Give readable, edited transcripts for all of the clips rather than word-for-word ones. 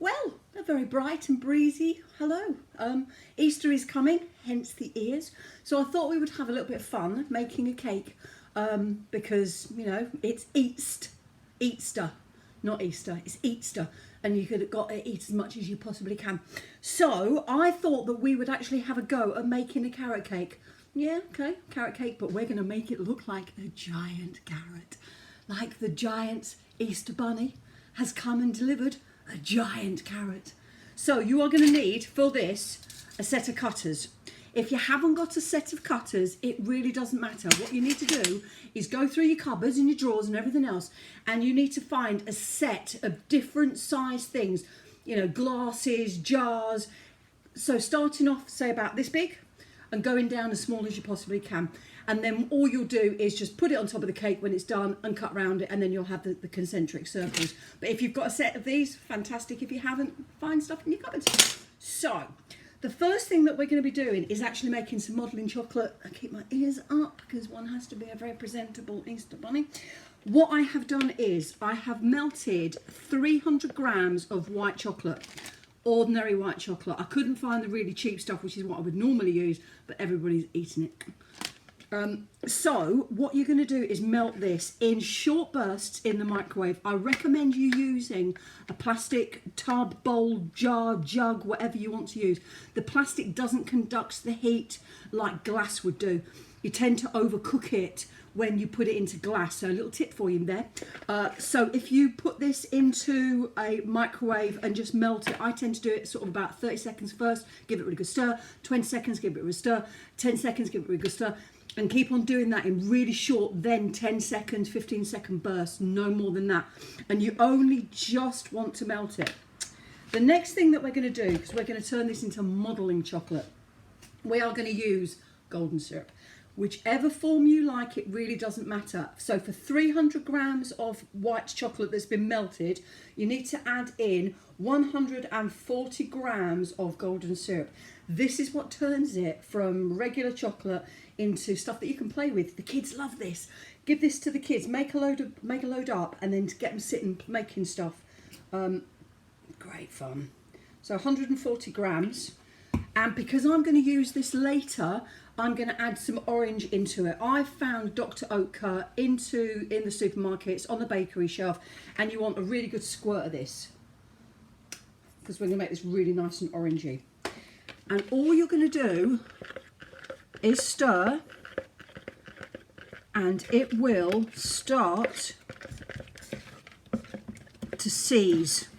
Well, a very bright and breezy hello. Easter is coming, hence the ears. So I thought we would have a little bit of fun making a cake because, you know, it's Easter, not Easter, it's Easter. And you could have got to eat as much as you possibly can. So I thought that we would actually have a go at making a carrot cake. Yeah, okay, carrot cake, but we're going to make it look like a giant carrot. Like the giant Easter bunny has come and delivered a giant carrot. So you are going to need, for this, a set of cutters. If you haven't got a set of cutters, it really doesn't matter. What you need to do is go through your cupboards and your drawers and everything else, and you need to find a set of different size things. You know, glasses, jars. So starting off, say about this big, and going down as small as you possibly can. And then all you'll do is just put it on top of the cake when it's done and cut around it, and then you'll have the concentric circles. But if you've got a set of these, fantastic. If you haven't, find stuff in your cupboards. So the first thing that we're going to be doing is actually making some modelling chocolate. I keep my ears up because one has to be a very presentable Easter bunny. What I have done is I have melted 300 grams of white chocolate. Ordinary white chocolate. I couldn't find the really cheap stuff, which is what I would normally use, but everybody's eating it. So what you're going to do is melt this in short bursts in the microwave. I recommend you using a plastic tub, bowl, jar, jug, whatever you want to use. The plastic doesn't conduct the heat like glass would do. You tend to overcook it when you put it into glass. So a little tip for you there. So if you put this into a microwave and just melt it, I tend to do it sort of about 30 seconds first, give it a really good stir, 20 seconds, give it a really good stir, 10 seconds, give it a really good stir, and keep on doing that in really short, then 10 seconds, 15-second bursts, no more than that. And you only just want to melt it. The next thing that we're going to do, because we're going to turn this into modelling chocolate, we are going to use golden syrup. Whichever form you like, it really doesn't matter. So for 300 grams of white chocolate that's been melted, you need to add in 140 grams of golden syrup. This is what turns it from regular chocolate into stuff that you can play with. The kids love this. Give this to the kids. Make a load up, and then get them sitting making stuff. Great fun. So 140 grams. And because I'm going to use this later, I'm going to add some orange into it. I found Dr. Oetker in the supermarkets on the bakery shelf, and you want a really good squirt of this because we're going to make this really nice and orangey. And all you're going to do is stir, and it will start to seize.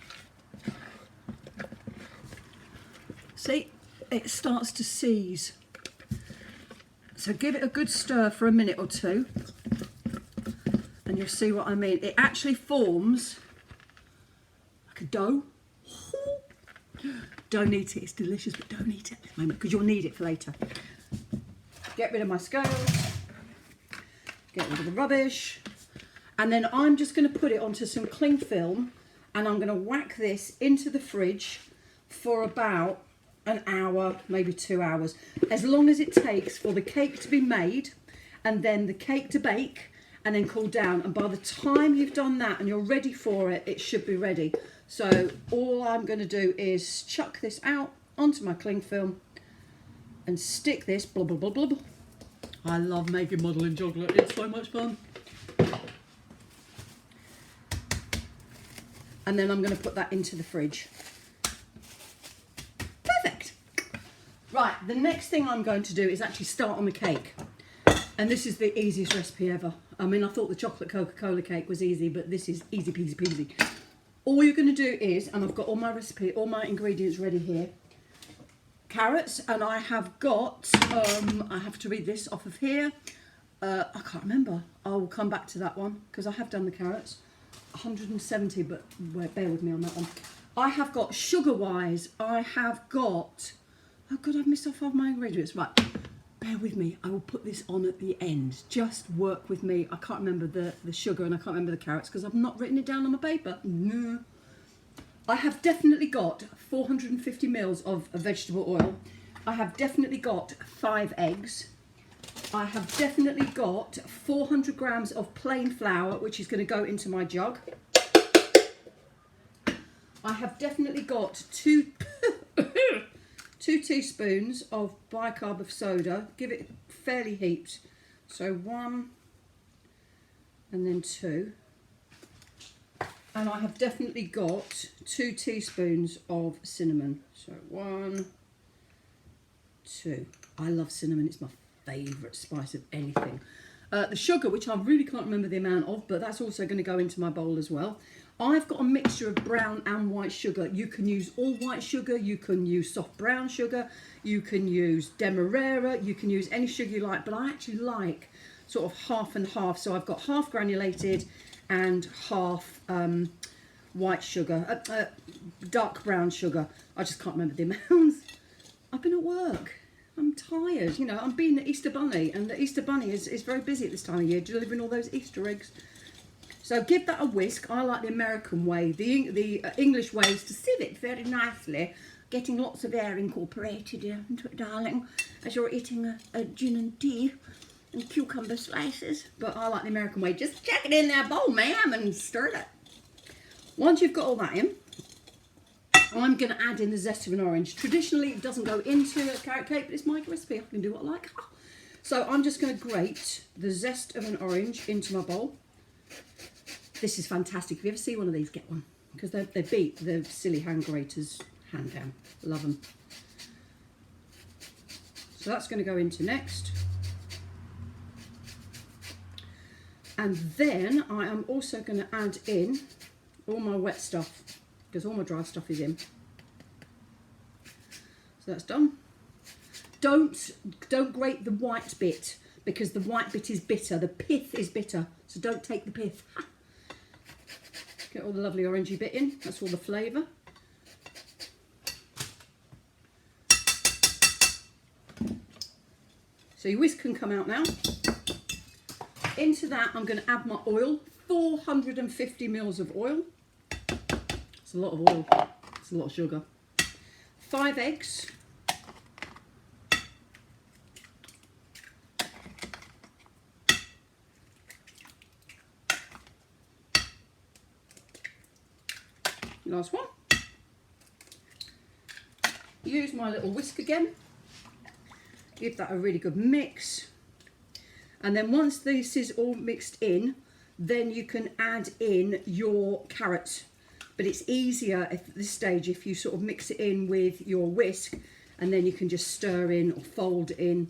See, it starts to seize. So give it a good stir for a minute or two, and you'll see what I mean. It actually forms like a dough. Don't eat it, it's delicious, but don't eat it at this moment because you'll need it for later. Get rid of my scales, get rid of the rubbish, and then I'm just going to put it onto some cling film, and I'm going to whack this into the fridge for about an hour, maybe 2 hours, as long as it takes for the cake to be made and then the cake to bake and then cool down. And by the time you've done that and you're ready for it, it should be ready. So all I'm going to do is chuck this out onto my cling film and stick this, blub, blub, blub, blub. I love making modelling chocolate, it's so much fun. And then I'm going to put that into the fridge. Perfect. Right, the next thing I'm going to do is actually start on the cake. And this is the easiest recipe ever. I mean, I thought the chocolate Coca-Cola cake was easy, but this is easy peasy peasy. All you're going to do is, and I've got all my recipe, all my ingredients ready here. Carrots, and I have got, I have to read this off of here. I can't remember. I will come back to that one because I have done the carrots. 170, but bear with me on that one. I have got sugar-wise, I have got, oh God, I've missed off all my ingredients. Right, bear with me. I will put this on at the end. Just work with me. I can't remember the sugar and I can't remember the carrots because I've not written it down on my paper. No. I have definitely got 450 mils of vegetable oil. I have definitely got 5 eggs. I have definitely got 400 grams of plain flour, which is going to go into my jug. I have definitely got two, 2 teaspoons of bicarb of soda. Give it fairly heaped. So 1 and then 2. And I have definitely got 2 teaspoons of cinnamon. So 1, 2. I love cinnamon, it's my favourite spice of anything. The sugar, which I really can't remember the amount of, but that's also going to go into my bowl as well. I've got a mixture of brown and white sugar. You can use all white sugar, you can use soft brown sugar, you can use demerara, you can use any sugar you like, but I actually like sort of half and half. So I've got half granulated and half white sugar, dark brown sugar. I just can't remember the amounts. I've been at work. I'm tired. You know, I'm being the Easter Bunny, and the Easter Bunny is very busy at this time of year, delivering all those Easter eggs. So give that a whisk. I like the American way. The English way is to sieve it very nicely, getting lots of air incorporated into it, darling, as you're eating a gin and tea and cucumber slices. But I like the American way. Just chuck it in that bowl, ma'am, and stir it. Once you've got all that in, I'm going to add in the zest of an orange. Traditionally, it doesn't go into a carrot cake, but it's my recipe. I can do what I like. So I'm just going to grate the zest of an orange into my bowl. This is fantastic. If you ever see one of these, get one. Because they beat the silly hand graters hand down. Love them. So that's going to go into next. And then I am also going to add in all my wet stuff, because all my dry stuff is in. So that's done. Don't grate the white bit, because the white bit is bitter. The pith is bitter, so don't take the pith. Get all the lovely orangey bit in. That's all the flavour. So your whisk can come out now. Into that I'm going to add my oil, 450 mils of oil. It's a lot of oil, it's a lot of sugar. 5 eggs. Last one. Use my little whisk again. Give that a really good mix. And then once this is all mixed in, then you can add in your carrot. But it's easier at this stage if you sort of mix it in with your whisk, and then you can just stir in or fold in.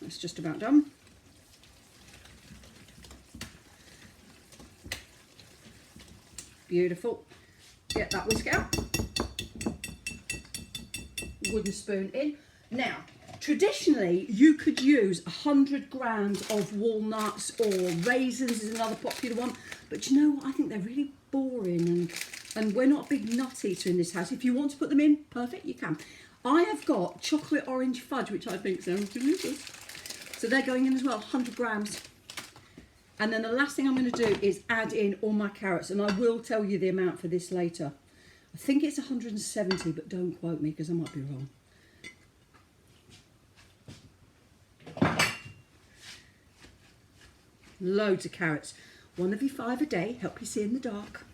That's just about done. Beautiful. Get that whisk out. Wooden spoon in. Now, traditionally, you could use 100 grams of walnuts, or raisins is another popular one. But you know what? I think they're really boring, and we're not a big nut eater in this house. If you want to put them in, perfect, you can. I have got chocolate orange fudge, which I think sounds delicious. So they're going in as well, 100 grams. And then the last thing I'm going to do is add in all my carrots, and I will tell you the amount for this later. I think it's 170, but don't quote me because I might be wrong. Loads of carrots. 1 every 5 a day, help you see in the dark.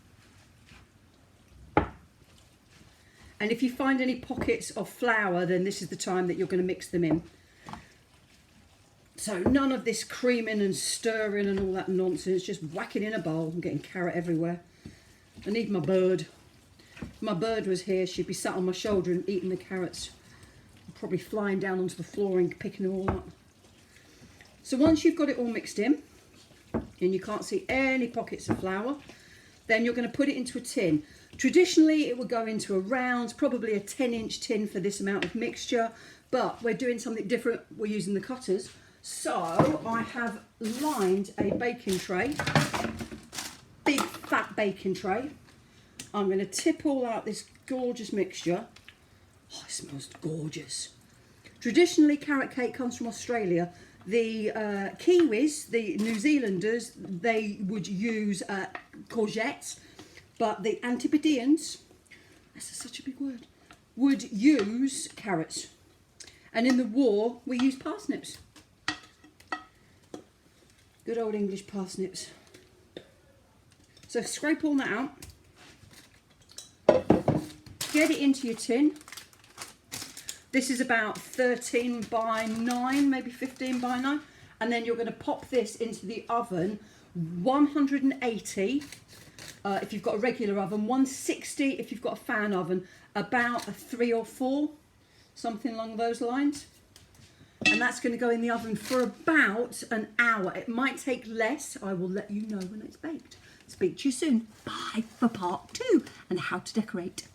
And if you find any pockets of flour, then this is the time that you're going to mix them in. So none of this creaming and stirring and all that nonsense, just whacking in a bowl. I'm getting carrot everywhere. I need my bird. If my bird was here, she'd be sat on my shoulder and eating the carrots. Probably flying down onto the floor and picking them all up. So once you've got it all mixed in, and you can't see any pockets of flour, then you're going to put it into a tin. Traditionally, it would go into a round, probably a 10-inch tin for this amount of mixture, but we're doing something different. We're using the cutters. So I have lined a baking tray, big fat baking tray. I'm going to tip all out this gorgeous mixture. Oh, it smells gorgeous. Traditionally, carrot cake comes from Australia. The Kiwis, the New Zealanders, they would use courgettes, but the Antipodeans, that's such a big word, would use carrots. And in the war, we used parsnips. Good old English parsnips. So scrape all that out. Get it into your tin. This is about 13 by 9, maybe 15 by 9. And then you're going to pop this into the oven, 180 if you've got a regular oven, 160 if you've got a fan oven, about a 3 or 4, something along those lines. And that's going to go in the oven for about an hour. It might take less. I will let you know when it's baked. Speak to you soon. Bye for part 2 and how to decorate.